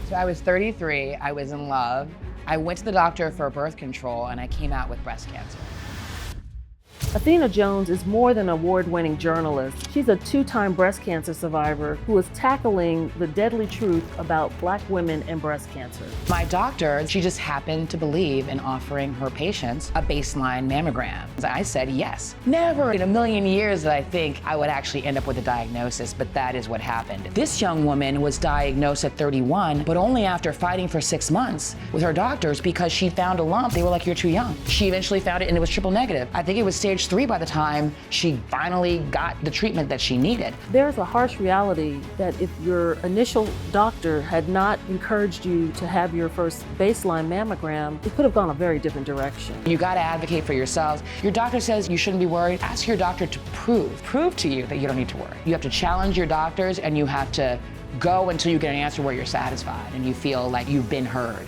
So I was 33, I was in love. I went to the doctor for birth control and I came out with breast cancer. Athena Jones is more than an award-winning journalist. She's a two-time breast cancer survivor who is tackling the deadly truth about Black women and breast cancer. My doctor, she just happened to believe in offering her patients a baseline mammogram. I said yes. Never in a million years did I think I would actually end up with a diagnosis, but that is what happened. This young woman was diagnosed at 31, but only after fighting for 6 months with her doctors because she found a lump. They were like, you're too young. She eventually found it and it was triple negative. I think it was stage 3 by the time she finally got the treatment that she needed. There's a harsh reality that if your initial doctor had not encouraged you to have your first baseline mammogram, it could have gone a very different direction. You gotta advocate for yourselves. Your doctor says you shouldn't be worried. Ask your doctor to prove to you that you don't need to worry. You have to challenge your doctors and you have to go until you get an answer where you're satisfied and you feel like you've been heard.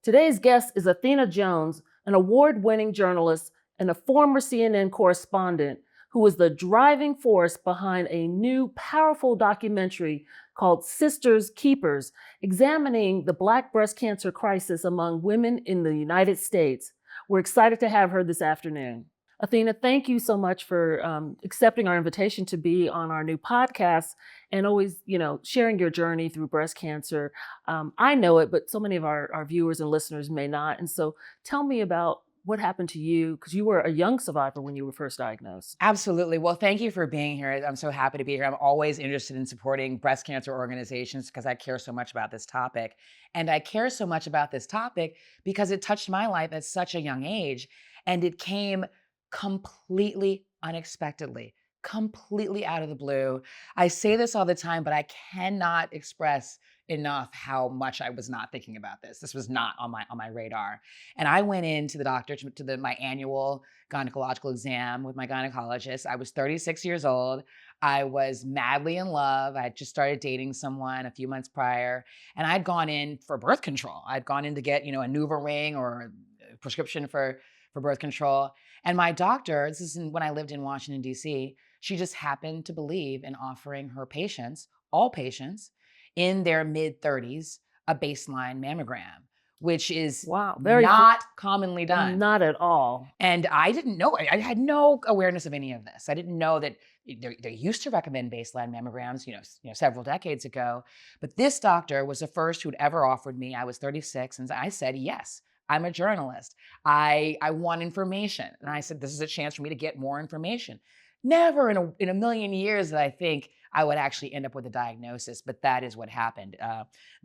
Today's guest is Athena Jones, an award-winning journalist and a former CNN correspondent who is the driving force behind a new powerful documentary called Sisters Keepers, examining the Black breast cancer crisis among women in the United States. We're excited to have her this afternoon. Athena, thank you so much for accepting our invitation to be on our new podcast and always, sharing your journey through breast cancer. I know it, but so many of our viewers and listeners may not. And so tell me about what happened to you, because you were a young survivor when you were first diagnosed. Absolutely. Well, thank you for being here. I'm so happy to be here. I'm always interested in supporting breast cancer organizations because I care so much about this topic. And I care so much about this topic because it touched my life at such a young age. And it came completely unexpectedly, completely out of the blue. I say this all the time, but I cannot express enough how much I was not thinking about this. This was not on my radar. And I went into the doctor to my annual gynecological exam with my gynecologist. I was 36 years old. I was madly in love. I had just started dating someone a few months prior, and I'd gone in for birth control. I'd gone in to get, a Nuva ring or a prescription for birth control. And my doctor, this is when I lived in Washington, D.C., she just happened to believe in offering her patients, all patients, in their mid-30s, a baseline mammogram, which is not commonly done. Not at all. And I didn't know, I had no awareness of any of this. I didn't know that they used to recommend baseline mammograms, several decades ago. But this doctor was the first who'd ever offered me. I was 36, and I said, yes. I'm a journalist. I want information. And I said, this is a chance for me to get more information. Never in a million years did I think I would actually end up with a diagnosis, but that is what happened.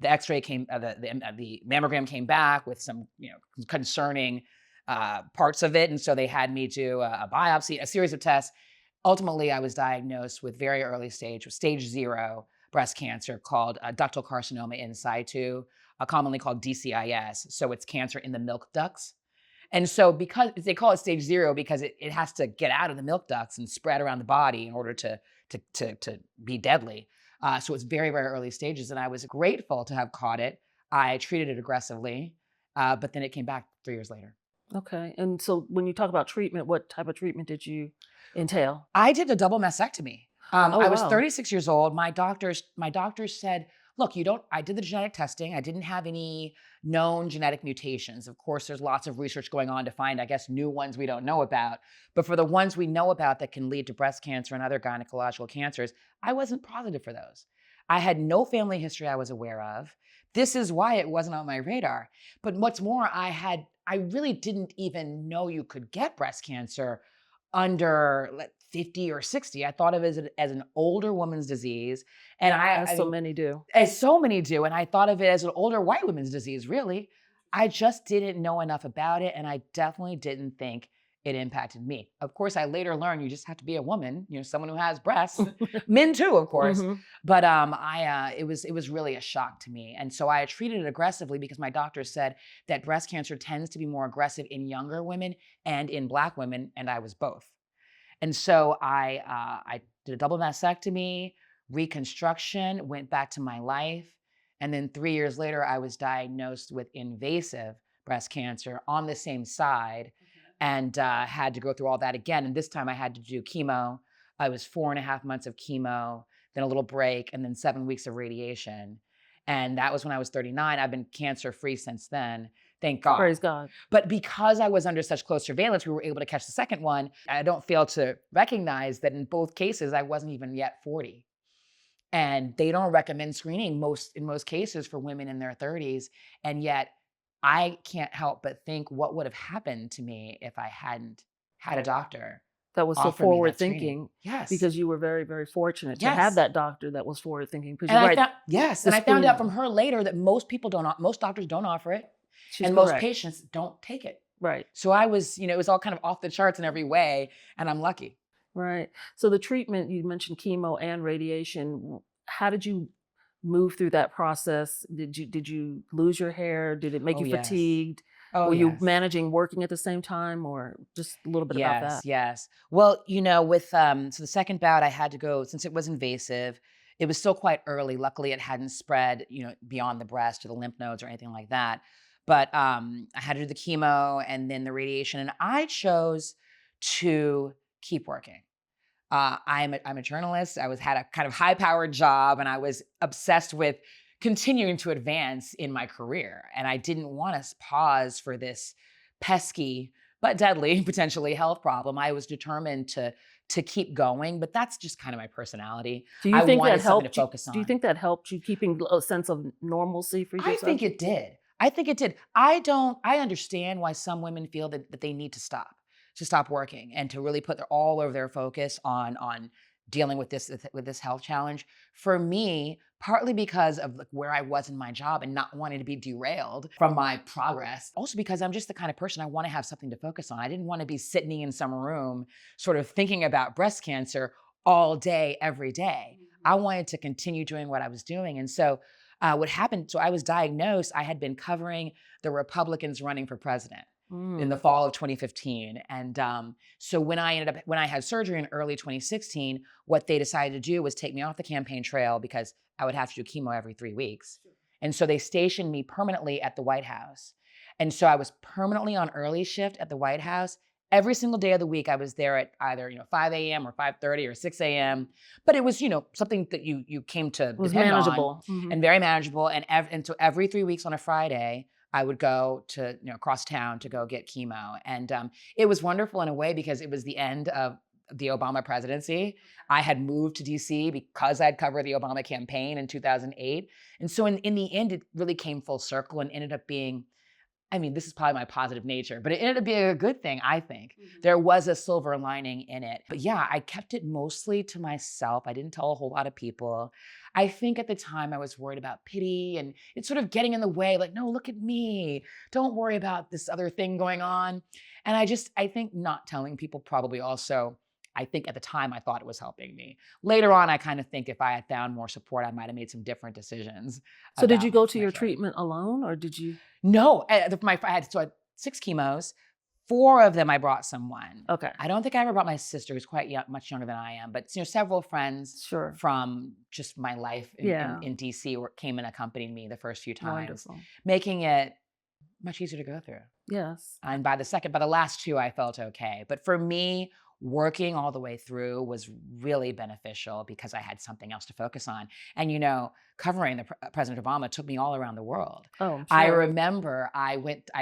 The X-ray came, the mammogram came back with some, concerning parts of it. And so they had me do a biopsy, a series of tests. Ultimately, I was diagnosed with very early stage 0 breast cancer called ductal carcinoma in situ, commonly called DCIS. So it's cancer in the milk ducts. And so because they call it stage 0 because it has to get out of the milk ducts and spread around the body in order to be deadly. So it's very, very early stages. And I was grateful to have caught it. I treated it aggressively, but then it came back 3 years later. Okay. And so when you talk about treatment, what type of treatment did you entail? I did a double mastectomy. I was 36 years old. My doctors said, look, I did the genetic testing. I didn't have any known genetic mutations. Of course, there's lots of research going on to find, I guess, new ones we don't know about. But for the ones we know about that can lead to breast cancer and other gynecological cancers, I wasn't positive for those. I had no family history I was aware of. This is why it wasn't on my radar. But what's more, I really didn't even know you could get breast cancer under 50 or 60. I thought of it as an older woman's disease. And as so many do. As so many do. And I thought of it as an older white woman's disease, really. I just didn't know enough about it. And I definitely didn't think it impacted me. Of course, I later learned you just have to be a woman, someone who has breasts, men too, of course. Mm-hmm. But it was really a shock to me. And so I treated it aggressively because my doctor said that breast cancer tends to be more aggressive in younger women and in Black women, and I was both. And so I did a double mastectomy, reconstruction, went back to my life. And then 3 years later, I was diagnosed with invasive breast cancer on the same side and had to go through all that again. And this time I had to do chemo. I was 4.5 months of chemo, then a little break, and then 7 weeks of radiation. And that was when I was 39. I've been cancer-free since then, thank God. Praise God. But because I was under such close surveillance, we were able to catch the second one. I don't fail to recognize that in both cases, I wasn't even yet 40. And they don't recommend screening in most cases for women in their 30s. And yet I can't help but think what would have happened to me if I hadn't had a doctor That was so offer me that forward screening. thinking, Yes. because you were very, very fortunate to Yes. have that doctor that was forward thinking. Because And you're I right. found, yes, the and I found out screening. from her later that most doctors don't offer it, She's and most correct. patients don't take it. Right. So I was, it was all kind of off the charts in every way, and I'm lucky. Right. So the treatment, you mentioned chemo and radiation. How did you move through that process? Did you lose your hair? Did it make Oh, you yes. fatigued? Oh, Were you yes. managing working at the same time, or just a little bit about that? Yes. Well, with so the second bout I had to go, since it was invasive, it was still quite early. Luckily, it hadn't spread, beyond the breast or the lymph nodes or anything like that. But I had to do the chemo and then the radiation, and I chose to keep working. I'm a journalist. Had a kind of high-powered job, and I was obsessed with continuing to advance in my career. And I didn't want to pause for this pesky but deadly, potentially, health problem. I was determined to keep going, but that's just kind of my personality. Do you I think that wanted something helped to you? focus Do you on. think that helped you keeping a sense of normalcy for yourself? I think it did. I understand why some women feel that they need to stop working and to really put all of their focus on dealing with this health challenge. For me, partly because of where I was in my job and not wanting to be derailed from my progress. Also because I'm just the kind of person I want to have something to focus on. I didn't want to be sitting in some room sort of thinking about breast cancer all day, every day. I wanted to continue doing what I was doing. And so what happened, so I was diagnosed, I had been covering the Republicans running for president in the fall of 2015. And so when I had surgery in early 2016, what they decided to do was take me off the campaign trail because I would have to do chemo every 3 weeks. And so they stationed me permanently at the White House. And so I was permanently on early shift at the White House. Every single day of the week, I was there at either 5 a.m. or 5:30 or 6 a.m. But it was something that you came to It was depend on manageable. Mhm. and very manageable. And so every 3 weeks on a Friday, I would go to across town to go get chemo. And it was wonderful in a way because it was the end of the Obama presidency. I had moved to DC because I'd covered the Obama campaign in 2008. And so in the end, it really came full circle and ended up being, this is probably my positive nature, but it ended up being a good thing, I think. There was a silver lining in it. But yeah, I kept it mostly to myself. I didn't tell a whole lot of people. I think at the time I was worried about pity and it's sort of getting in the way, like, no, look at me. Don't worry about this other thing going on. And I think not telling people probably also, I think at the time I thought it was helping me. Later on, I kind of think if I had found more support, I might have made some different decisions. So did you about go to my your choice. treatment alone, or did you? No, I had 6 chemos. 4 of them I brought someone. Okay. I don't think I ever brought my sister, who's quite much younger than I am, but several friends Sure. from just my life Yeah. in DC came and accompanied me the first few times, Wonderful. making it much easier to go through. Yes. And by the last 2, I felt okay. But for me, working all the way through was really beneficial because I had something else to focus on. And covering President Obama took me all around the world. Oh, I'm I sure. remember I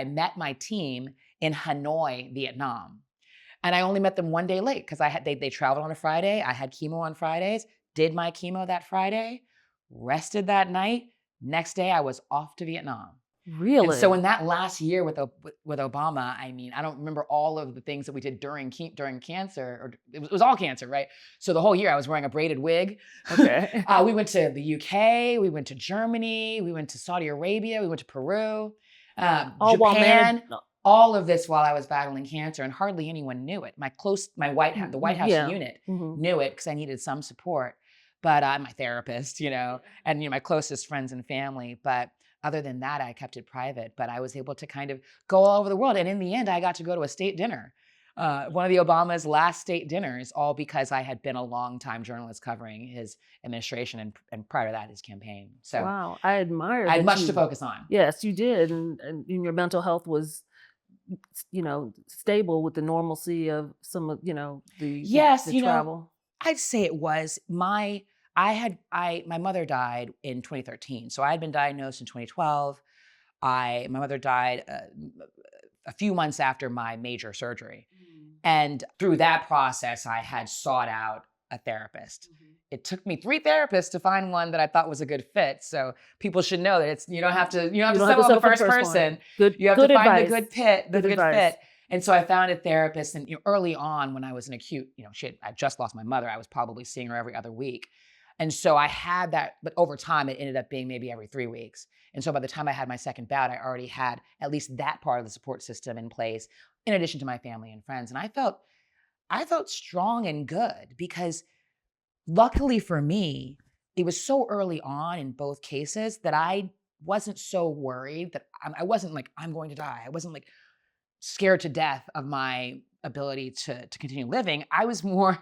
met my team in Hanoi, Vietnam. And I only met them one day late because they traveled on a Friday. I had chemo on Fridays, did my chemo that Friday, rested that night. Next day I was off to Vietnam. Really? And so in that last year with Obama, I don't remember all of the things that we did during cancer, or it was all cancer, right? So the whole year I was wearing a braided wig. Okay. We went to the UK, we went to Germany, we went to Saudi Arabia, we went to Peru, All while Japan. All of this while I was battling cancer, and hardly anyone knew it. The White House Yeah. unit Mhm. knew it because I needed some support. But my therapist, and my closest friends and family. But other than that, I kept it private. But I was able to kind of go all over the world. And in the end, I got to go to a state dinner one of the Obama's last state dinners, all because I had been a longtime journalist covering his administration and prior to that, his campaign. So Wow, I admire I had that much to you. focus on. Yes, you did, and your mental health was, stable with the normalcy of some of, Yes, the travel. I'd say it was my mother died in 2013. So I had been diagnosed in 2012. My mother died a few months after my major surgery. Mm. And through that process, I had sought out a therapist. Mhm. It took me 3 therapists to find one that I thought was a good fit. So people should know that you don't have to You don't have settle to on the settle for the first first one. person. Good You have to good find the advice. good fit, the Good good advice. fit. And so I found a therapist, and early on when I was in acute, I just lost my mother. I was probably seeing her every other week. And so I had that, but over time it ended up being maybe every 3 weeks. And so by the time I had my second bout, I already had at least that part of the support system in place, in addition to my family and friends. And I felt strong and good because luckily for me, it was so early on in both cases that I wasn't so worried that I wasn't like, I'm going to die. I wasn't like scared to death of my ability to continue living. I was more,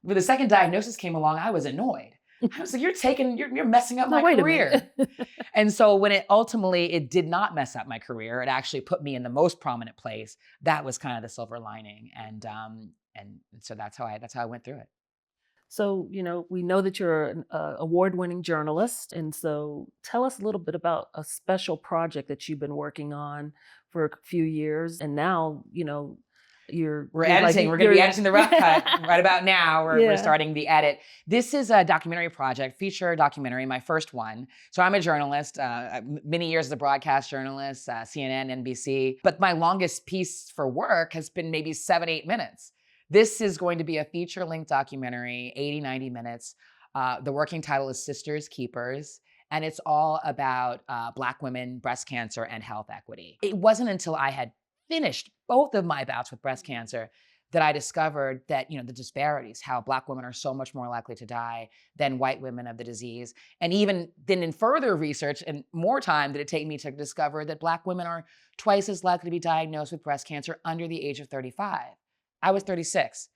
when the second diagnosis came along, I was annoyed. I was like, you're messing up No, my wait a career. minute. And so when it did not mess up my career, it actually put me in the most prominent place. That was kind of the silver lining. And so that's how I went through it. So, we know that you're an award-winning journalist, and so tell us a little bit about a special project that you've been working on for a few years, and now, We're you're like editing. We're going to be you're. editing the rough cut right about now. We're Yeah. starting the edit. This is a documentary project, feature documentary, my first one. So I'm a journalist, many years as a broadcast journalist, CNN, NBC. But my longest piece for work has been maybe 7, 8 minutes. This is going to be a feature-length documentary, 80, 90 minutes. The working title is Sisters Keepers. And it's all about Black women, breast cancer, and health equity. It wasn't until I had finished both of my bouts with breast cancer that I discovered that, the disparities, how Black women are so much more likely to die than white women of the disease. And even then in further research and more time did it take me to discover that Black women are twice as likely to be diagnosed with breast cancer under the age of 35. I was 36,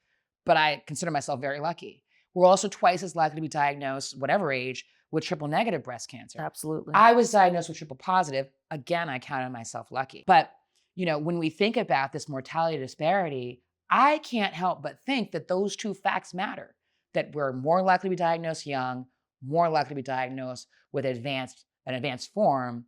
but I consider myself very lucky. We're also twice as likely to be diagnosed, whatever age, with triple negative breast cancer. Absolutely. I was diagnosed with triple positive. Again, I counted myself lucky. But when we think about this mortality disparity, I can't help but think that those two facts matter, that we're more likely to be diagnosed young, more likely to be diagnosed with an advanced form.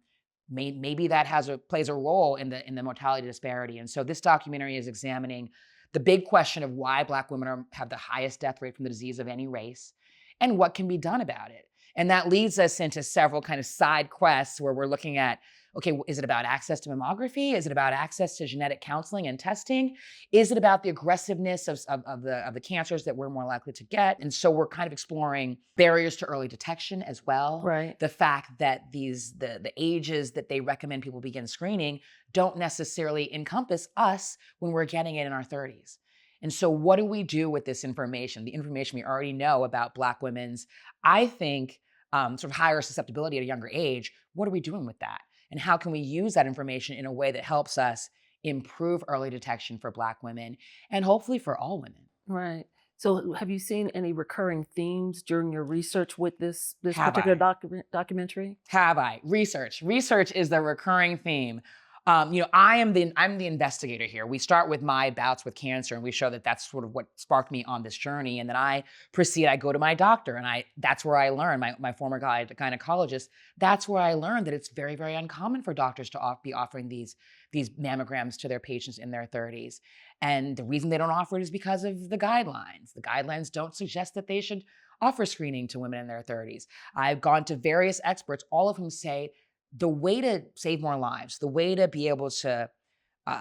Maybe that plays a role in the mortality disparity. And so this documentary is examining the big question of why Black women have the highest death rate from the disease of any race and what can be done about it. And that leads us into several kind of side quests where we're looking at, okay, is it about access to mammography? Is it about access to genetic counseling and testing? Is it about the aggressiveness of the cancers that we're more likely to get? And so we're kind of exploring barriers to early detection as well. Right. The fact that the ages that they recommend people begin screening don't necessarily encompass us when we're getting it in our 30s. And so what do we do with this information? The information we already know about Black women's, I think, sort of higher susceptibility at a younger age. What are we doing with that? And how can we use that information in a way that helps us improve early detection for Black women and hopefully for all women? Right. So, have you seen any recurring themes during your research with this Have particular I? documentary? Have I? Research. Research is the recurring theme. I'm the investigator here. We start with my bouts with cancer, and we show that that's sort of what sparked me on this journey. And then I go to my doctor, and that's where I learn. My former gynecologist. That's where I learned that it's very, very uncommon for doctors to be offering these mammograms to their patients in their 30s. And the reason they don't offer it is because of the guidelines. The guidelines don't suggest that they should offer screening to women in their 30s. I've gone to various experts, all of whom say the way to save more lives, the way to be able to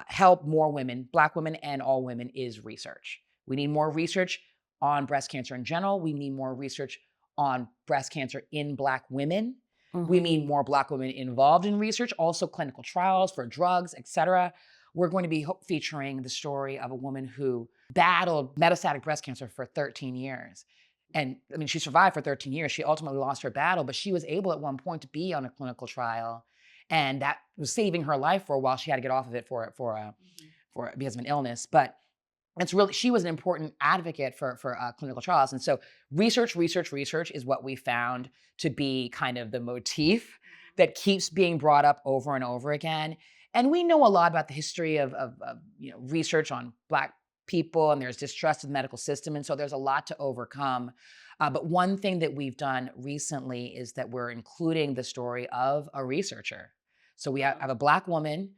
help more women, Black women and all women, is research. We need more research on breast cancer in general. We need more research on breast cancer in Black women. We need more Black women involved in research, also clinical trials for drugs, et cetera. We're going to be featuring the story of a woman who battled metastatic breast cancer for 13 years. And I mean, she survived for 13 years. She ultimately lost her battle, but she was able at one point to be on a clinical trial. And that was saving her life for a while. She had to get off of it because of an illness. But it's really, she was an important advocate for clinical trials. And so research is what we found to be kind of the motif that keeps being brought up over and over again. And we know a lot about the history of research on Black people, and there's distrust of the medical system. And so there's a lot to overcome. But one thing that we've done recently is that we're including the story of a researcher. So we have a Black woman,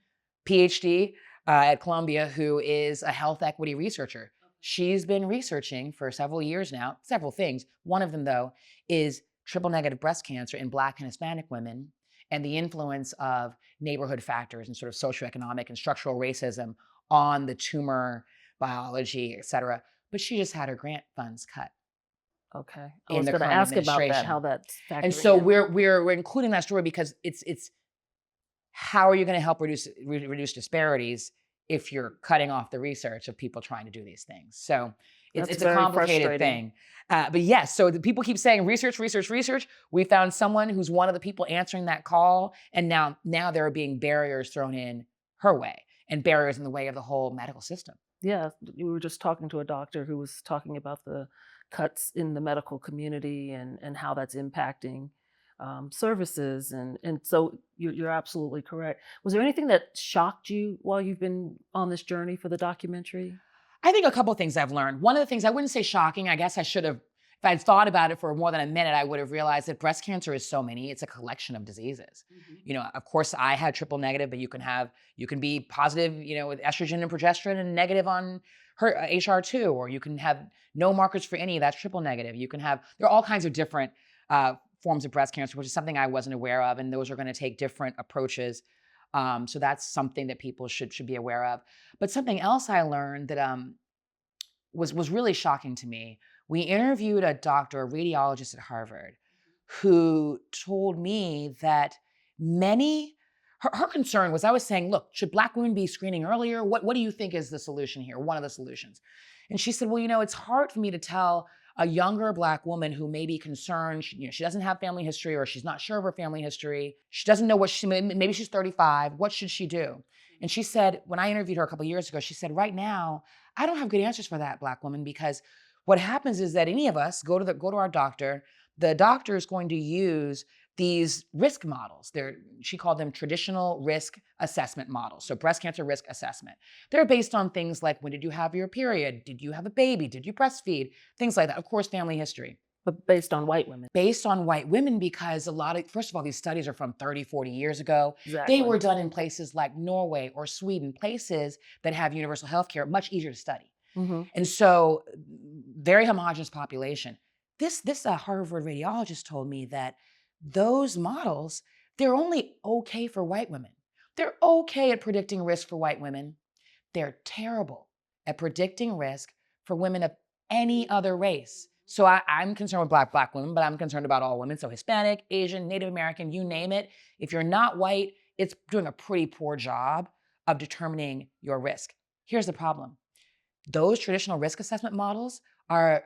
PhD, at Columbia, who is a health equity researcher. She's been researching for several years now, several things. One of them, though, is triple negative breast cancer in Black and Hispanic women and the influence of neighborhood factors and sort of socioeconomic and structural racism on the tumor biology, et cetera. But she just had her grant funds cut Okay. I in was the going to current ask about that, how administration. that's And factoring so in. we're including that story because it's how are you going to help reduce disparities if you're cutting off the research of people trying to do these things? So That's it's a very complicated frustrating. thing. But yes, so the people keep saying research, research, research. We found someone who's one of the people answering that call, and now there are being barriers thrown in her way and barriers in the way of the whole medical system. Yeah, we were just talking to a doctor who was talking about the cuts in the medical community and how that's impacting services. And so you're absolutely correct. Was there anything that shocked you while you've been on this journey for the documentary? I think a couple of things I've learned. One of the things, I wouldn't say shocking. I guess I should have, if I'd thought about it for more than a minute, I would have realized that breast cancer is so many. It's a collection of diseases. Of course, I had triple negative, but you can be positive, with estrogen and progesterone and negative on her HR2, or you can have no markers for any. That's triple negative. There are all kinds of different forms of breast cancer, which is something I wasn't aware of, and those are going to take different approaches. So that's something that people should be aware of. But something else I learned that was really shocking to me. We interviewed a doctor, a radiologist at Harvard, who told me that her concern was, I was saying, look, should Black women be screening earlier? What do you think is the solution here? One of the solutions. And she said, well, it's hard for me to tell a younger Black woman who may be concerned, she doesn't have family history, or she's not sure of her family history. She doesn't know maybe she's 35. What should she do? And she said, when I interviewed her a couple of years ago, she said, right now, I don't have good answers for that, Black woman, because what happens is that any of us go to our doctor, the doctor is going to use these risk models. She called them traditional risk assessment models. So breast cancer risk assessment. They're based on things like, when did you have your period? Did you have a baby? Did you breastfeed? Things like that. Of course, family history. But based on white women. Based on white women, because first of all, these studies are from 30, 40 years ago. They Exactly. were done in places like Norway or Sweden, places that have universal health care, much easier to study. Hmm. And so, very homogenous population. This Harvard radiologist told me that those models, they're only okay for white women. They're okay at predicting risk for white women. They're terrible at predicting risk for women of any other race. So I'm concerned with Black women, but I'm concerned about all women. So Hispanic, Asian, Native American, you name it. If you're not white, it's doing a pretty poor job of determining your risk. Here's the problem. Those traditional risk assessment models are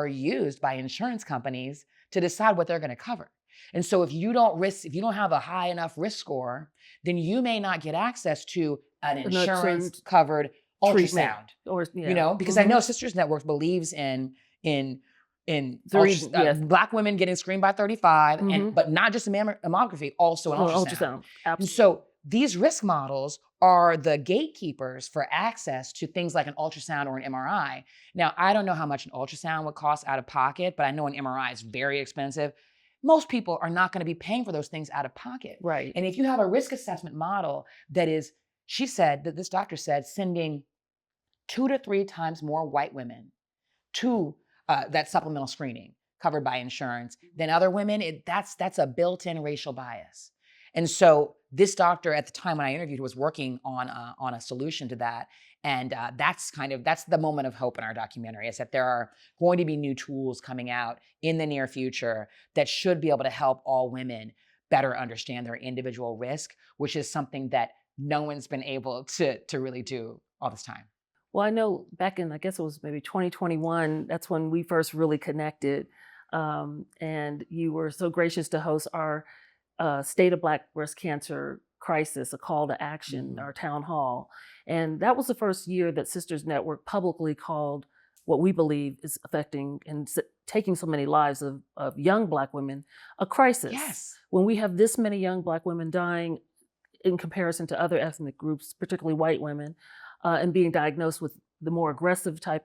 used by insurance companies to decide what they're going to cover. And so if you don't have a high enough risk score, then you may not get access to an insurance covered treatment. ultrasound. Or yeah. Because I know Sisters Network believes in Yes. Black women getting screened by 35, Mhm. but not just a mammography, also an ultrasound. And Absolutely. so these risk models are the gatekeepers for access to things like an ultrasound or an MRI. Now, I don't know how much an ultrasound would cost out of pocket, but I know an MRI is very expensive. Most people are not going to be paying for those things out of pocket. Right. And if you have a risk assessment model that is, this doctor said, sending 2 to 3 times more white women to that supplemental screening covered by insurance than other women, that's a built-in racial bias. And so this doctor, at the time when I interviewed, was working on a solution to that. And that's the moment of hope in our documentary, is that there are going to be new tools coming out in the near future that should be able to help all women better understand their individual risk, which is something that no one's been able to really do all this time. Well, I know back in, I guess it was maybe 2021, that's when we first really connected. And you were so gracious to host our State of Black Breast Cancer Crisis, a call to action, our town hall. And that was the first year that Sisters Network publicly called what we believe is affecting and taking so many lives of young Black women a crisis. Yes. When we have this many young Black women dying in comparison to other ethnic groups, particularly white women, and being diagnosed with the more aggressive type,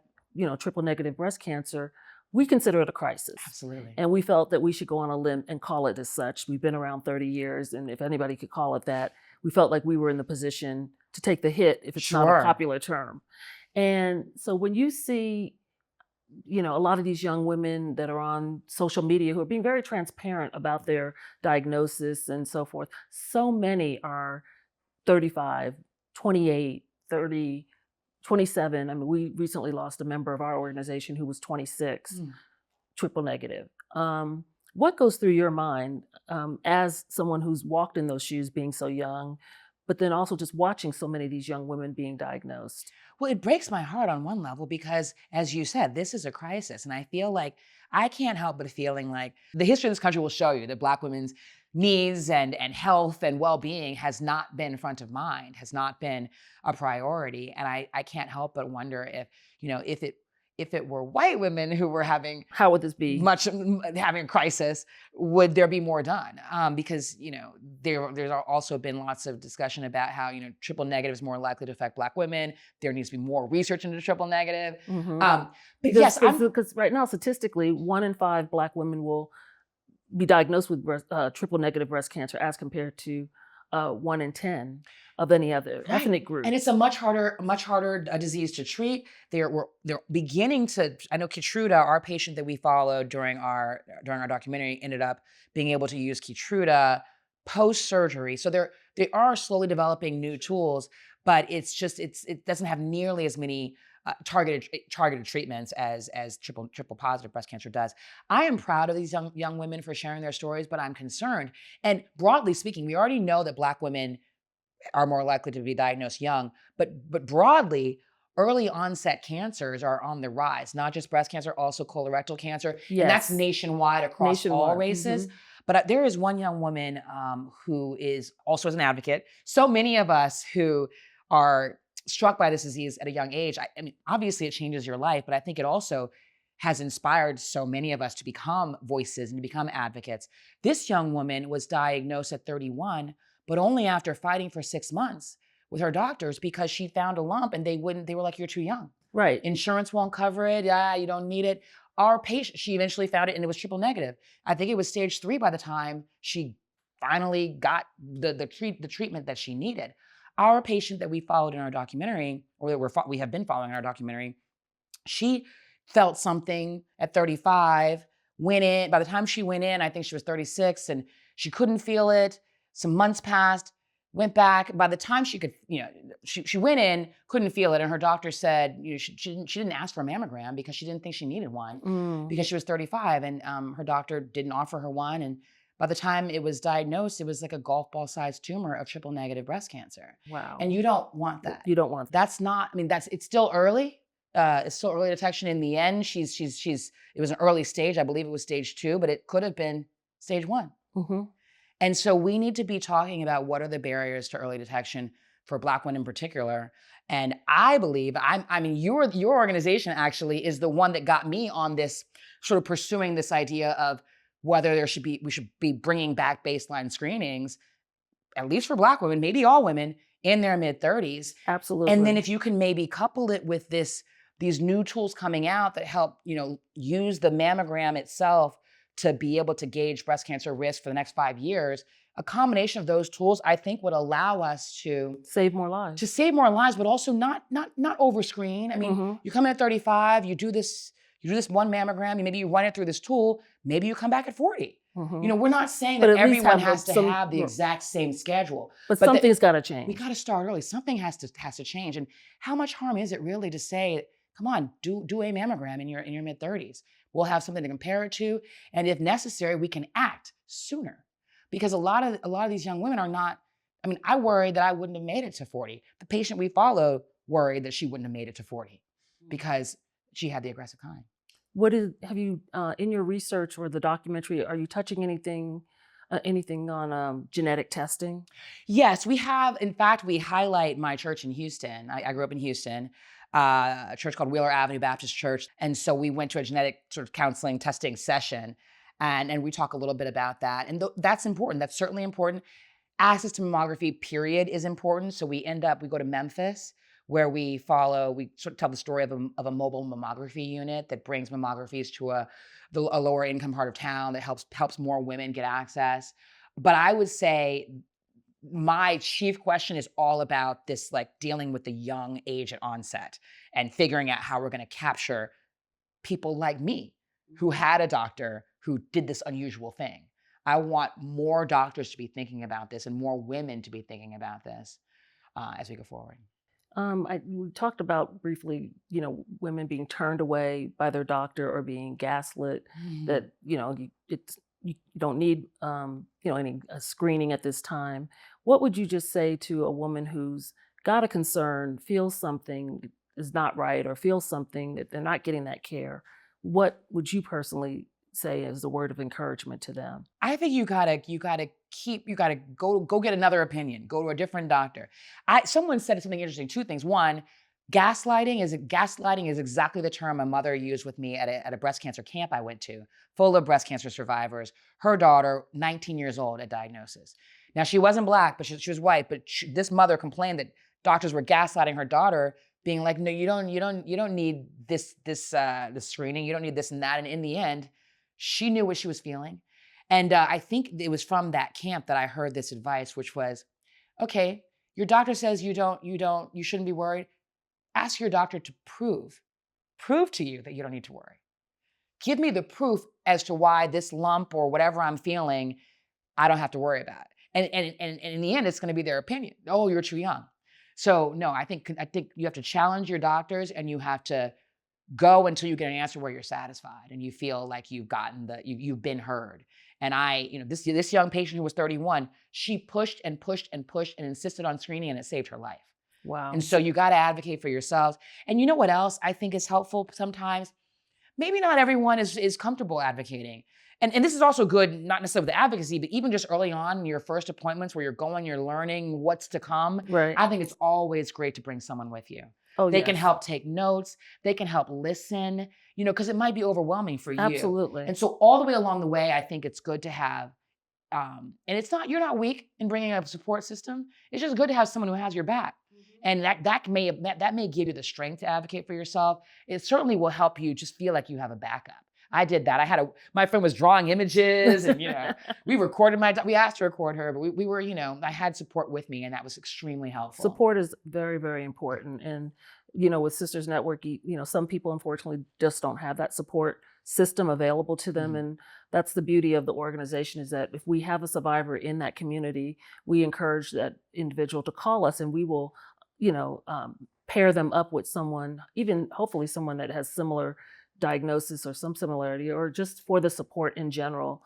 triple negative breast cancer, we consider it a crisis. Absolutely. And we felt that we should go on a limb and call it as such. We've been around 30 years, and if anybody could call it that, we felt like we were in the position to take the hit if it's not a popular term. And so when you see, a lot of these young women that are on social media who are being very transparent about their diagnosis and so forth, so many are 35, 28, 30, 27. I mean, we recently lost a member of our organization who was 26, triple negative. What goes through your mind as someone who's walked in those shoes being so young, but then also just watching so many of these young women being diagnosed? Well, it breaks my heart on one level because, as you said, this is a crisis. And I feel like I can't help but feeling like the history of this country will show you that Black women's needs and health and well-being has not been front of mind, has not been a priority. And I can't help but wonder if it were white women who were having how would this be having a crisis, would there be more done? Because there's also been lots of discussion about how triple negative is more likely to affect Black women. There needs to be more research into triple negative. But because right now statistically 1 in 5 Black women will be diagnosed with triple negative breast cancer as compared to 1 in 10 of any other ethnic group. And it's a much harder disease to treat. They're beginning to, I know Keytruda, our patient that we followed during our documentary, ended up being able to use Keytruda post-surgery. So they are slowly developing new tools, but it doesn't have nearly as many targeted treatments as triple positive breast cancer does. I am proud of these young women for sharing their stories, but I'm concerned. And broadly speaking, we already know that Black women are more likely to be diagnosed young, but broadly, early onset cancers are on the rise. Not just breast cancer, also colorectal cancer, and that's nationwide across all races. But there is one young woman who is also as an advocate. So many of us who are struck by this disease at a young age, I mean, obviously it changes your life, but I think it also has inspired so many of us to become voices and to become advocates. This young woman was diagnosed at 31, but only after fighting for 6 months with her doctors because she found a lump and they were like, you're too young. Right. Insurance won't cover it. You don't need it. Our patient, she eventually found it and it was triple negative. I think it was stage 3 by the time she finally got the treatment that she needed. Our patient that we followed in our documentary, or that we have been following in our documentary, she felt something at 35, went in. By the time she went in, I think she was 36 and she couldn't feel it. Some months passed, went back. By the time she could, she went in, couldn't feel it. And her doctor said, she didn't ask for a mammogram because she didn't think she needed one because she was 35 and her doctor didn't offer her one. And by the time it was diagnosed, it was like a golf ball sized tumor of triple negative breast cancer. Wow. And you don't want that. You don't want that. That's not, it's still early. It's still early detection. In the end, it was an early stage. I believe it was stage 2, but it could have been stage 1. And so we need to be talking about what are the barriers to early detection for Black women in particular. And I believe, your organization actually is the one that got me on this sort of pursuing this idea of whether we should be bringing back baseline screenings, at least for Black women, maybe all women in their mid-30s. Absolutely. And then if you can maybe couple it with these new tools coming out that help, use the mammogram itself to be able to gauge breast cancer risk for the next 5 years, a combination of those tools, I think, would allow us to save more lives. But also not overscreen. I mean, you come in at 35, you do this one mammogram, maybe you run it through this tool, maybe you come back at 40. We're not saying that everyone has to have the exact same schedule. But something's got to change. We got to start early. Something has to change. And how much harm is it really to say, come on, do a mammogram in your mid-30s. We'll have something to compare it to. And if necessary, we can act sooner. Because a lot of these young women are not, I worried that I wouldn't have made it to 40. The patient we follow worried that she wouldn't have made it to 40 because she had the aggressive kind. Have you, in your research or the documentary, are you touching anything anything on genetic testing? Yes, we have. In fact, we highlight my church in Houston. I grew up in Houston, a church called Wheeler Avenue Baptist Church. And so we went to a genetic sort of counseling testing session. And we talk a little bit about that. And that's important. That's certainly important. Access to mammography, period, is important. So we go to Memphis, where we sort of tell the story of a mobile mammography unit that brings mammographies to a lower income part of town that helps more women get access. But I would say my chief question is all about this, like dealing with the young age at onset and figuring out how we're going to capture people like me who had a doctor who did this unusual thing. I want more doctors to be thinking about this and more women to be thinking about this as we go forward. We talked about briefly, women being turned away by their doctor or being gaslit. Mhm. That you don't need any screening at this time. What would you just say to a woman who's got a concern, feels something is not right, or feels something that they're not getting that care? What would you personally say as a word of encouragement to them? I think you gotta go get another opinion. Go to a different doctor. Someone said something interesting. Two things. One, gaslighting is exactly the term my mother used with me at a breast cancer camp I went to, full of breast cancer survivors. Her daughter, 19 years old at diagnosis. Now she wasn't black, but she was white. But this mother complained that doctors were gaslighting her daughter, being like, "No, you don't need this screening. You don't need this and that." And in the end, she knew what she was feeling. And I think it was from that camp that I heard this advice, which was, okay, your doctor says you shouldn't be worried. Ask your doctor to prove to you that you don't need to worry. Give me the proof as to why this lump or whatever I'm feeling, I don't have to worry about. And in the end, it's going to be their opinion. Oh, you're too young. So no, I think you have to challenge your doctors, and you have to go until you get an answer where you're satisfied and you feel like you've been heard. And this young patient who was 31, she pushed and pushed and pushed and insisted on screening, and it saved her life. And Wow. so you got to advocate for yourselves. And you know what else I think is helpful sometimes? Maybe not everyone is comfortable advocating. And this is also good, not necessarily with the advocacy, but even just early on in your first appointments where you're learning what's to come. Right. I think it's always great to bring someone with you. Oh, They can yes. help take notes. They can help listen, because it might be overwhelming for you. Absolutely. And so all the way along the way, I think it's good to have, and you're not weak in bringing up a support system. It's just good to have someone who has your back. And that may give you the strength to advocate for yourself. It certainly will help you just feel like you have a backup. I did that. My friend was drawing images, and we asked to record her, but we were, I had support with me, and that was extremely helpful. Support is very, very important. And, with Sisters Network, some people unfortunately just don't have that support system available to them. Mhm. And that's the beauty of the organization, is that if we have a survivor in that community, we encourage that individual to call us, and we will, pair them up with someone, even hopefully someone that has similar diagnosis or some similarity, or just for the support in general,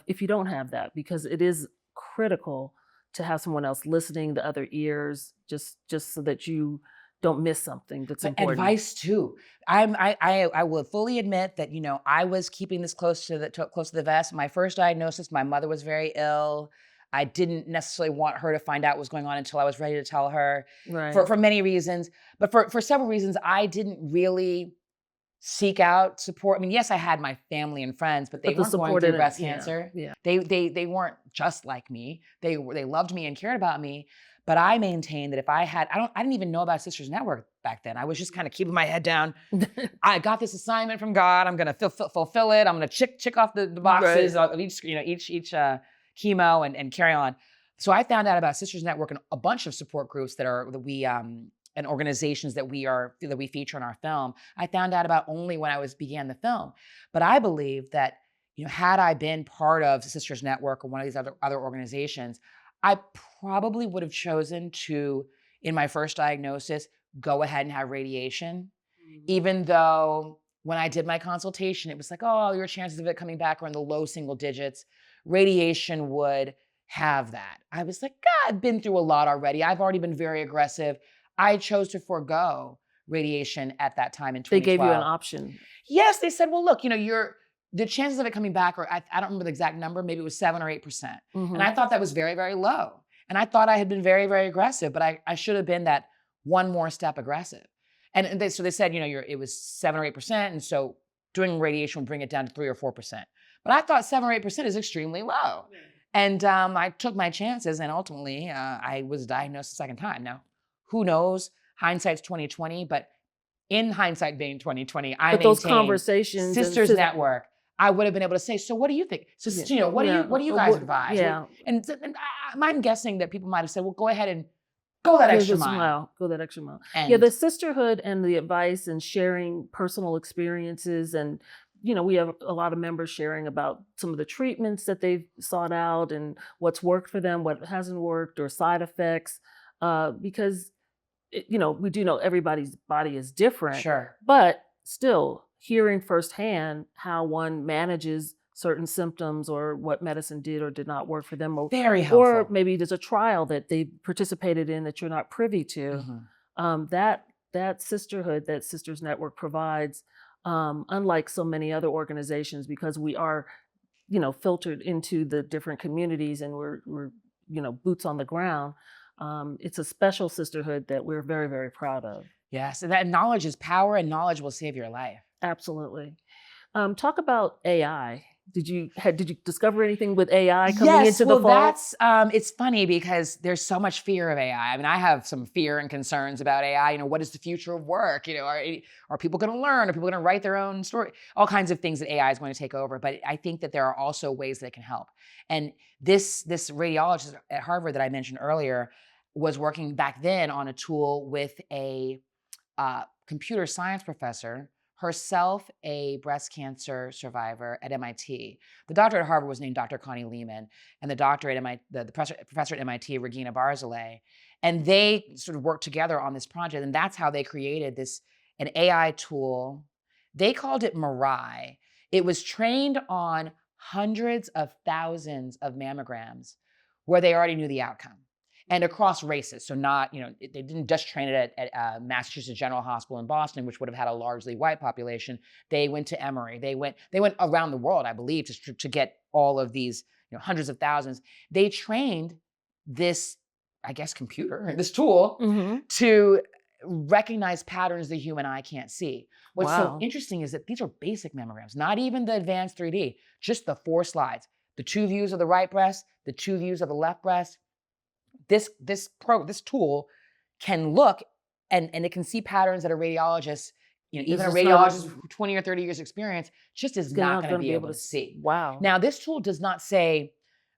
if you don't have that, because it is critical to have someone else listening, the other ears, just so that you don't miss something that's But important. advice too. I will fully admit that I was keeping this close to the vest. My first diagnosis, my mother was very ill. I didn't necessarily want her to find out what was going on until I was ready to tell her, Right. for many reasons. But for several reasons, I didn't really seek out support. I mean, yes, I had my family and friends, but they But the weren't going support through in it, breast yeah, cancer. yeah. They weren't just like me. They loved me and cared about me. But I maintained that if I didn't even know about Sisters Network back then. I was just kind of keeping my head down. I got this assignment from God. I'm going to fulfill it. I'm going to check off the boxes Right. of each chemo and carry on. So I found out about Sisters Network and a bunch of support groups that we and organizations that we feature in our film. I found out about only when I began the film. But I believe that had I been part of the Sisters Network or one of these other organizations, I probably would have chosen to, in my first diagnosis, go ahead and have radiation, even though when I did my consultation, it was like, oh, your chances of it coming back are in the low single digits. Radiation would have that. I was like, God, I've been through a lot already. I've already been very aggressive. I chose to forego radiation at that time in They gave you an 2012. option. Yes, they said, well, look, the chances of it coming back, or I don't remember the exact number, maybe it was 7 or 8%. Mhm. And I thought that was very, very low. And I thought I had been very, very aggressive, but I should have been that one more step aggressive. So they said, it was 7 or 8%. And so doing radiation would bring it down to 3 or 4%. But I thought 7 or 8% is extremely low. Yeah. And I took my chances, and ultimately I was diagnosed a second time. Now, who knows? Hindsight's 2020, but in hindsight being 2020, I But those maintain conversations and Sisters Network. I would have been able to say, so what do you think? So, Yeah. what do you guys advise? Yeah. And I'm guessing that people might have said, well, go ahead and go that extra mile. Go that extra mile. And Yeah, the sisterhood and the advice and sharing personal experiences, and we have a lot of members sharing about some of the treatments that they've sought out and what's worked for them, what hasn't worked, or side effects, because we do know everybody's body is different. Sure. But still, hearing firsthand how one manages certain symptoms, or what medicine did or did not work for them, very helpful. Or maybe there's a trial that they participated in that you're not privy to. Mm-hmm. That sisterhood, that Sisters Network provides, unlike so many other organizations, because we are, filtered into the different communities, and we're boots on the ground. It's a special sisterhood that we're very, very proud of. Yes, and that knowledge is power, and knowledge will save your life. Absolutely. Talk about AI. Did you discover anything with AI coming into the fall? It's funny because there's so much fear of AI. I mean, I have some fear and concerns about AI. What is the future of work? Are people going to learn? Are people going to write their own story? All kinds of things that AI is going to take over. But I think that there are also ways that it can help. And this radiologist at Harvard that I mentioned earlier was working back then on a tool with a computer science professor, herself a breast cancer survivor at MIT. The doctor at Harvard was named Dr. Connie Lehman, and the doctor at MIT, the professor at MIT, Regina Barzilay. And they sort of worked together on this project, and that's how they created an AI tool. They called it Mirai. It was trained on hundreds of thousands of mammograms where they already knew the outcome. And across races, so not, they didn't just train it at Massachusetts General Hospital in Boston, which would have had a largely white population. They went to Emory. They went around the world, I believe, to get all of these, hundreds of thousands. They trained this, I guess, computer, this tool, to recognize patterns the human eye can't see. What's so interesting is that these are basic mammograms, not even the advanced 3D, just the 4 slides, the 2 views of the right breast, the 2 views of the left breast. This tool can look and it can see patterns that a radiologist, even a radiologist with 20 or 30 years experience, just is not going to be able to see. Wow. Now, this tool does not say,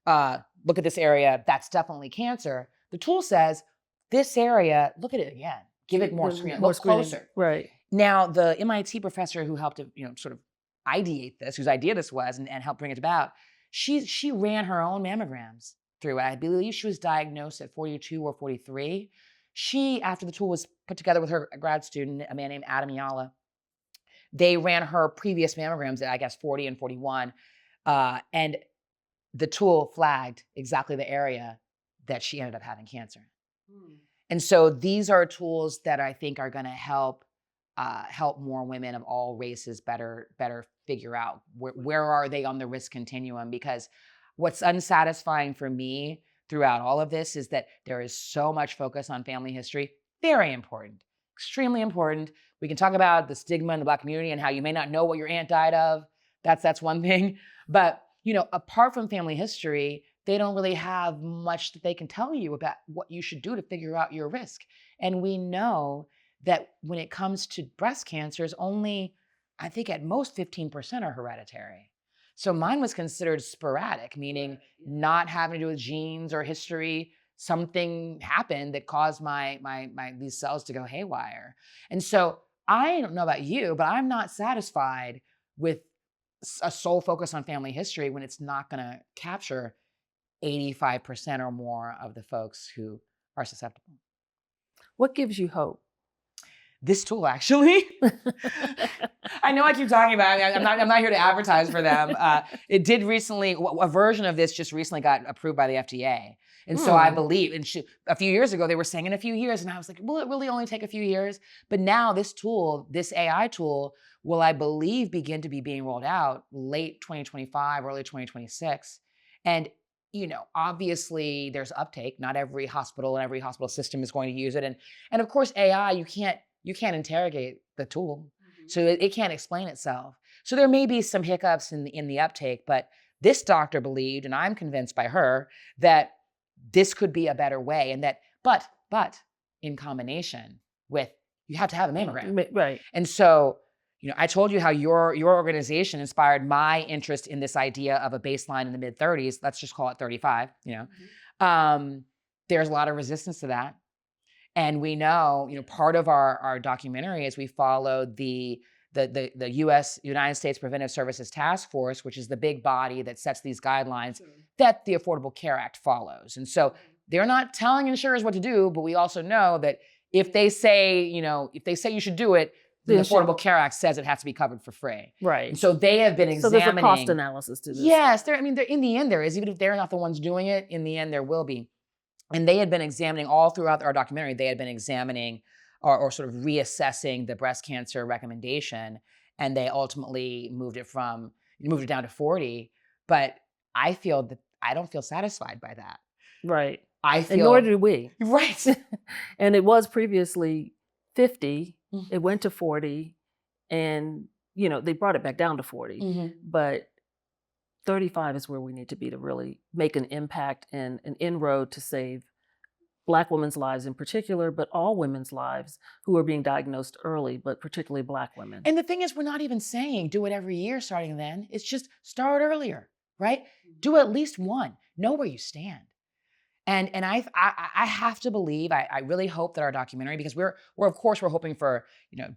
look at this area, that's definitely cancer. The tool says, this area, look at it again. Give it more screen, look closer. Right. Now, the MIT professor who helped to, sort of ideate this, whose idea this was and help bring it about, she ran her own mammograms through it. I believe she was diagnosed at 42 or 43. She, after the tool was put together with her grad student, a man named Adam Yala, they ran her previous mammograms at, I guess, 40 and 41. And the tool flagged exactly the area that she ended up having cancer. And so these are tools that I think are going to help more women of all races better figure out where are they on the risk continuum. Because what's unsatisfying for me throughout all of this is that there is so much focus on family history. Very important, extremely important. We can talk about the stigma in the Black community and how you may not know what your aunt died of. That's one thing. But, apart from family history, they don't really have much that they can tell you about what you should do to figure out your risk. And we know that when it comes to breast cancers, only, I think at most 15% are hereditary. So mine was considered sporadic, meaning not having to do with genes or history. Something happened that caused my these cells to go haywire. And so I don't know about you, but I'm not satisfied with a sole focus on family history when it's not going to capture 85% or more of the folks who are susceptible. What gives you hope? This tool, actually. I know I keep talking about it. I'm not here to advertise for them. It did recently, a version of this just recently got approved by the FDA. And so I believe, a few years ago, they were saying in a few years, and I was like, will it really only take a few years? But now this tool, this AI tool, will, I believe, begin to be being rolled out late 2025, early 2026. And, obviously there's uptake. Not every hospital and every hospital system is going to use it. And of course, AI, you can't interrogate the tool. So it can't explain itself. So there may be some hiccups in the uptake, but this doctor believed, and I'm convinced by her, that this could be a better way, and that, but in combination with, you have to have a mammogram. Right. And so, I told you how your organization inspired my interest in this idea of a baseline in the mid 30s. Let's just call it 35. There's a lot of resistance to that. And we know, part of our documentary is we followed the United States Preventive Services Task Force, which is the big body that sets these guidelines that the Affordable Care Act follows. And so they're not telling insurers what to do, but we also know that if they say you should do it, the Affordable Care Act says it has to be covered for free. Right. And so they have been examining. So there's a cost analysis to this. Yes, in the end there is. Even if they're not the ones doing it, in the end there will be. And they had been examining all throughout our documentary. They had been examining or sort of reassessing the breast cancer recommendation, and they ultimately moved it down to 40. But I don't feel satisfied by that. Right. And nor do we. Right. And it was previously 50. It went to 40, and they brought it back down to 40. But 35 is where we need to be to really make an impact and an inroad to save Black women's lives in particular, but all women's lives who are being diagnosed early, but particularly Black women. And the thing is, we're not even saying do it every year starting then. It's just start earlier, right? Do at least one. Know where you stand. And I have to believe, I really hope that our documentary, because we're hoping for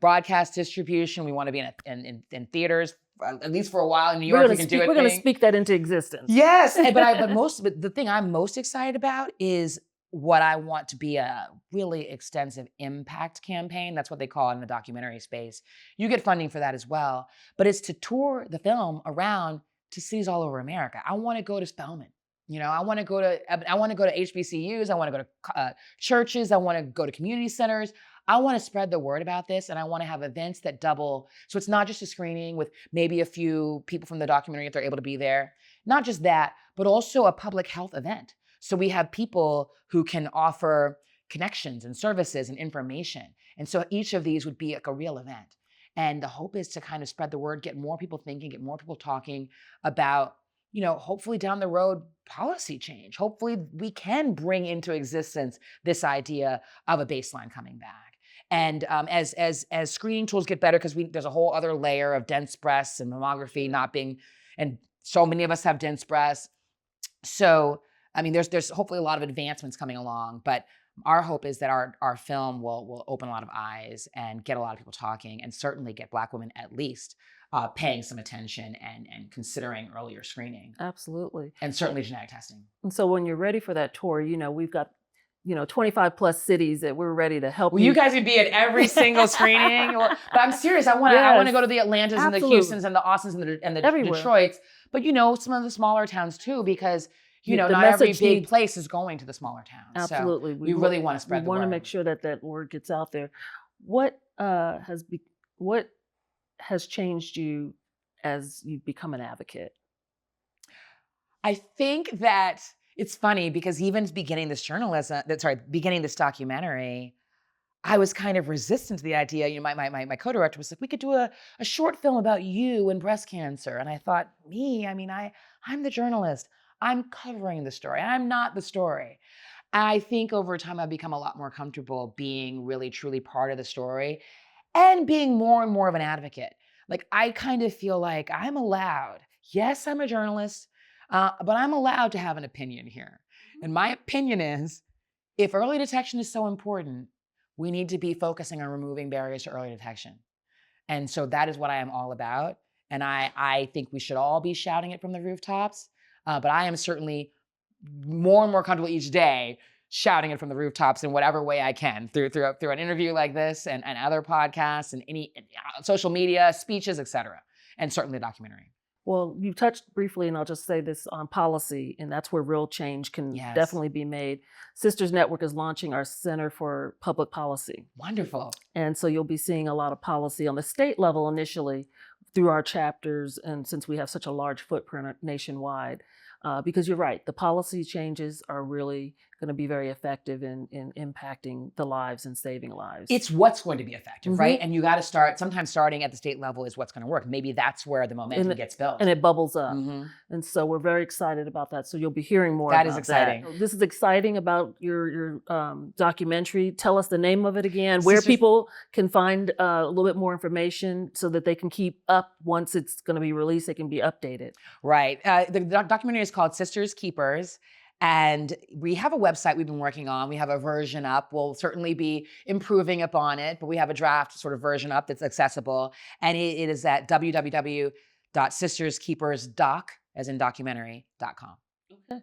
broadcast distribution. We want to be in theaters at least for a while. In New York, we can do it. We're going to speak that into existence. Yes, but the thing I'm most excited about is what I want to be a really extensive impact campaign. That's what they call it in the documentary space. You get funding for that as well, but it's to tour the film around to cities all over America. I want to go to Spelman. I want to go to HBCUs. I want to go to churches. I want to go to community centers. I want to spread the word about this, and I want to have events that double. So it's not just a screening with maybe a few people from the documentary if they're able to be there. Not just that, but also a public health event. So we have people who can offer connections and services and information. And so each of these would be like a real event. And the hope is to kind of spread the word, get more people thinking, get more people talking about, hopefully down the road, policy change. Hopefully we can bring into existence this idea of a baseline coming back. And as screening tools get better, because there's a whole other layer of dense breasts and mammography not being, and so many of us have dense breasts. So, there's hopefully a lot of advancements coming along, but our hope is that our film will open a lot of eyes and get a lot of people talking, and certainly get Black women at least paying some attention and considering earlier screening. Absolutely. And certainly genetic testing. And so when you're ready for that tour, we've got 25 plus cities that we're ready to help. Well, you guys would be at every single screening. But I'm serious. I want to go to the Atlantas and the Houstons and the Austins and the Detroits. But some of the smaller towns too, because not every big place is going to the smaller towns. Absolutely. So we really want to spread the word. We want to make sure that word gets out there. What has changed you as you've become an advocate? I think that it's funny because even beginning this documentary, I was kind of resistant to the idea. My co-director was like, we could do a short film about you and breast cancer. And I thought, I'm the journalist. I'm covering the story. I'm not the story. I think over time I've become a lot more comfortable being really, truly part of the story and being more and more of an advocate. Like, I kind of feel like I'm allowed. Yes, I'm a journalist, but I'm allowed to have an opinion here. And my opinion is, if early detection is so important, we need to be focusing on removing barriers to early detection. And so that is what I am all about. And I think we should all be shouting it from the rooftops. But I am certainly more and more comfortable each day shouting it from the rooftops in whatever way I can through an interview like this and other podcasts and any social media, speeches, etc. And certainly a documentary. Well, you touched briefly, and I'll just say this on policy, and that's where real change can Yes. definitely be made. Sisters Network is launching our Center for Public Policy. Wonderful. And so you'll be seeing a lot of policy on the state level initially through our chapters, and since we have such a large footprint nationwide. Because you're right, the policy changes are really going to be very effective in impacting the lives and saving lives. It's what's going to be effective, Mhm. right? And you got to start, sometimes starting at the state level is what's going to work. Maybe that's where the momentum gets built. And it bubbles up. Mhm. And so we're very excited about that. So you'll be hearing more That about is exciting. that. This is exciting about your documentary. Tell us the name of it again, where Sisters- people can find a little bit more information so that they can keep up once it's going to be released, they can be updated. Right. The documentary is called Sisters Keepers. And we have a website we've been working on. We have a version up. We'll certainly be improving upon it, but we have a draft sort of version up that's accessible. And it is at www.sisterskeepersdoc, as in documentary.com. Okay.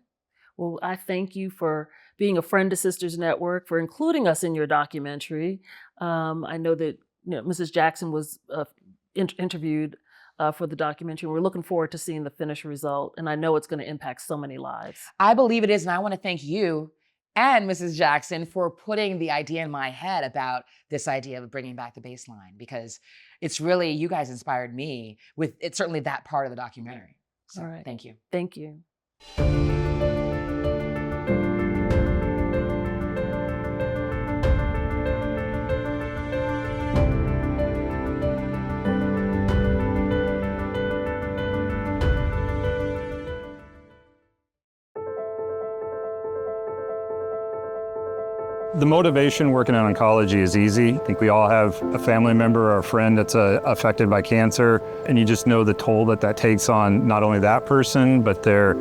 Well, I thank you for being a friend to Sisters Network, for including us in your documentary. I know that Mrs. Jackson was interviewed for the documentary. We're looking forward to seeing the finished result, and I know it's going to impact so many lives. I believe it is, and I want to thank you and Mrs. Jackson for putting the idea in my head about this idea of bringing back the baseline, because it's really, you guys inspired me with, it's certainly that part of the documentary. So All right. Thank you. Thank you. The motivation working in oncology is easy. I think we all have a family member or a friend that's affected by cancer, and you just know the toll that takes on not only that person, but their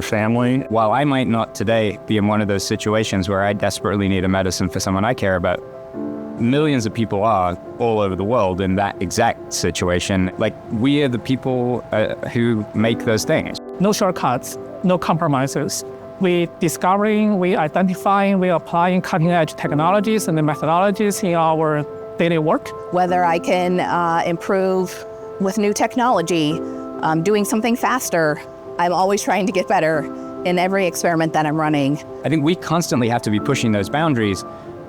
family. While I might not today be in one of those situations where I desperately need a medicine for someone I care about, millions of people are all over the world in that exact situation. Like, we are the people who make those things. No shortcuts, no compromises. We discovering, we identifying, we applying cutting-edge technologies and the methodologies in our daily work. Whether I can improve with new technology, doing something faster, I'm always trying to get better in every experiment that I'm running. I think we constantly have to be pushing those boundaries,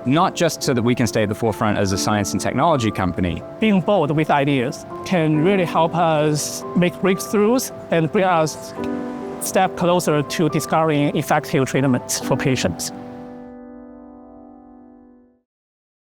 not just so that we can stay at the forefront as a science and technology company. Being bold with ideas can really help us make breakthroughs and bring us a step closer to discovering effective treatments for patients.